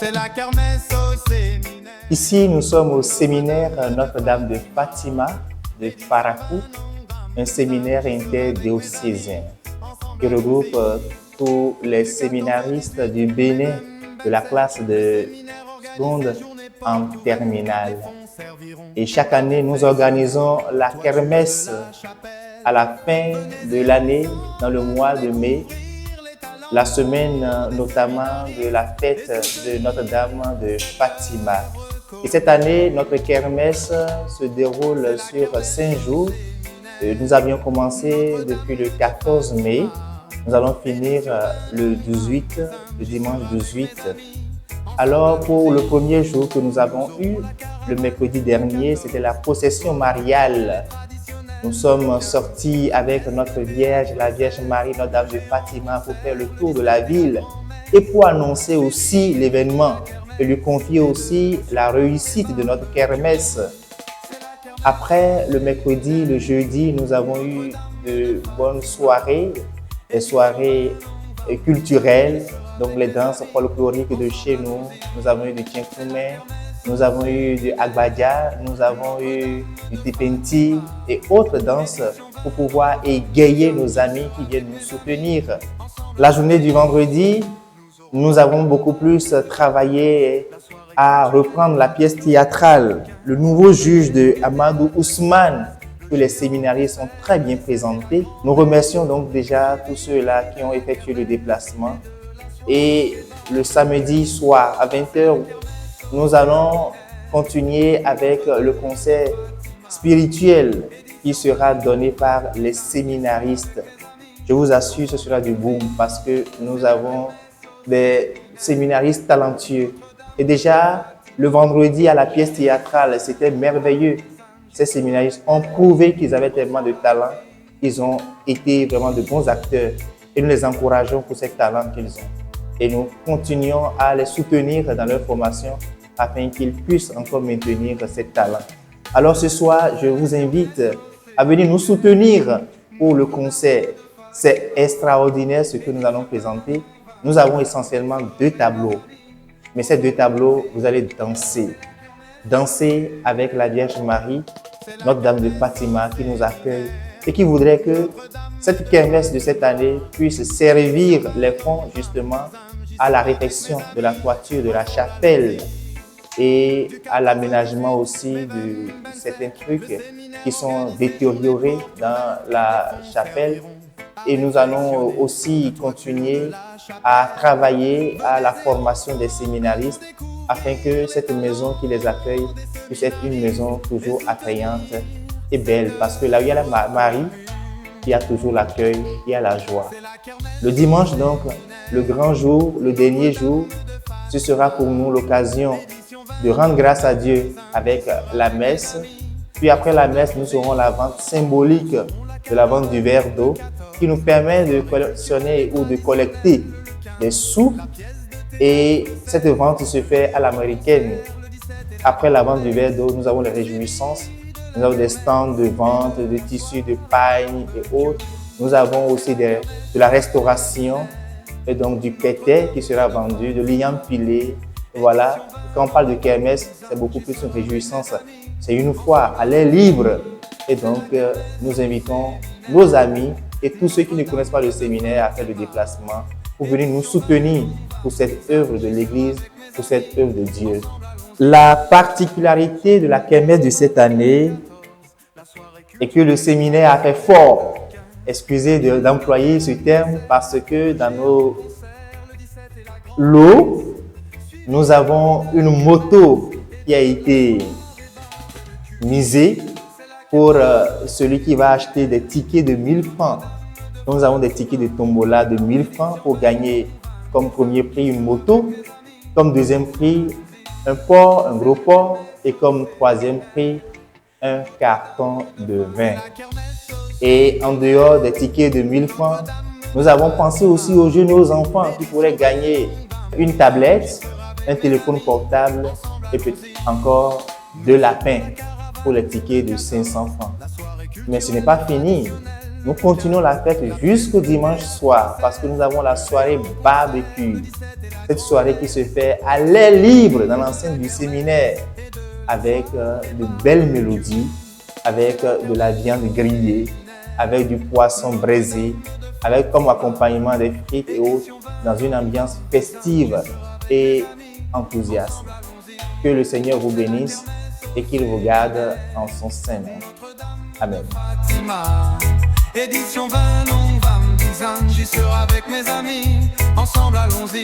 c'est la kermesse au séminaire. Ici, nous sommes au séminaire Notre-Dame de Fatima de Parakou, un séminaire interdiocésain qui regroupe tous les séminaristes du Bénin de la classe de seconde en terminale. Et chaque année, nous organisons la kermesse à la fin de l'année, dans le mois de mai, la semaine notamment de la fête de Notre-Dame de Fatima. Et cette année, notre kermesse se déroule sur 5 jours. Nous avions commencé depuis le 14 mai. Nous allons finir le dimanche 18. Alors, pour le premier jour que nous avons eu, le mercredi dernier, c'était la procession mariale. Nous sommes sortis avec notre Vierge, la Vierge Marie, Notre-Dame de Fatima, pour faire le tour de la ville et pour annoncer aussi l'événement et lui confier aussi la réussite de notre kermesse. Après le mercredi, le jeudi, nous avons eu de bonnes soirées, des soirées culturelles, donc les danses folkloriques de chez nous. Nous avons eu du Tchenkoumé, nous avons eu du Agbadia, nous avons eu du Tipenti et autres danses pour pouvoir égayer nos amis qui viennent nous soutenir. La journée du vendredi, nous avons beaucoup plus travaillé à reprendre la pièce théâtrale, Le Nouveau Juge de Amadou Ousmane, que les séminaristes ont très bien présenté. Nous remercions donc déjà tous ceux-là qui ont effectué le déplacement. Et le samedi soir à 20h, nous allons continuer avec le concert spirituel qui sera donné par les séminaristes. Je vous assure, ce sera du boom parce que nous avons des séminaristes talentueux. Et déjà, le vendredi à la pièce théâtrale, c'était merveilleux. Ces séminaristes ont prouvé qu'ils avaient tellement de talent. Ils ont été vraiment de bons acteurs et nous les encourageons pour ces talents qu'ils ont. Et nous continuons à les soutenir dans leur formation afin qu'ils puissent encore maintenir ces talents. Alors ce soir, je vous invite à venir nous soutenir pour le concert. C'est extraordinaire ce que nous allons présenter. Nous avons essentiellement 2 tableaux. Mais ces 2 tableaux, vous allez danser. Danser avec la Vierge Marie, Notre-Dame de Fatima qui nous accueille et qui voudrait que cette kermesse de cette année puisse servir les fonds justement à la réfection de la toiture de la chapelle et à l'aménagement aussi de certains trucs qui sont détériorés dans la chapelle. Et nous allons aussi continuer à travailler à la formation des séminaristes afin que cette maison qui les accueille puisse être une maison toujours attrayante et belle. Parce que là où il y a la Marie, il y a toujours l'accueil, il y a la joie. Le dimanche donc, le grand jour, le dernier jour, ce sera pour nous l'occasion de rendre grâce à Dieu avec la messe. Puis après la messe, nous aurons la vente symbolique de la vente du verre d'eau qui nous permet de collectionner ou de collecter des sous. Et cette vente se fait à l'américaine. Après la vente du verre d'eau, nous avons les réjouissances. Nous avons des stands de vente de tissus, de paille et autres. Nous avons aussi de la restauration et donc du pété qui sera vendu, de liant pilé. Voilà. Quand on parle de kermesse, c'est beaucoup plus une réjouissance. C'est une fois à l'air libre. Et donc, nous invitons nos amis et tous ceux qui ne connaissent pas le séminaire à faire le déplacement pour venir nous soutenir pour cette œuvre de l'Église, pour cette œuvre de Dieu. La particularité de la kermesse de cette année est que le séminaire a fait fort. Excusez d'employer ce terme parce que dans nos lots, nous avons une moto qui a été misée pour celui qui va acheter des tickets de 1000 francs. Nous avons des tickets de tombola de 1000 francs pour gagner comme premier prix une moto, comme deuxième prix un porc, un gros porc et comme troisième prix un carton de vin. Et en dehors des tickets de 1000 francs, nous avons pensé aussi aux jeunes, aux enfants qui pourraient gagner une tablette, un téléphone portable et peut-être encore 2 lapins pour les tickets de 500 francs. Mais ce n'est pas fini. Nous continuons la fête jusqu'au dimanche soir parce que nous avons la soirée barbecue. Cette soirée qui se fait à l'air libre dans l'enceinte du séminaire avec de belles mélodies, avec de la viande grillée, avec du poisson braisé, avec comme accompagnement des frites et autres dans une ambiance festive et enthousiaste. Que le Seigneur vous bénisse et qu'il vous garde en son sein. Amen. Édition 20, on va me disant, j'y serai avec mes amis, ensemble allons-y.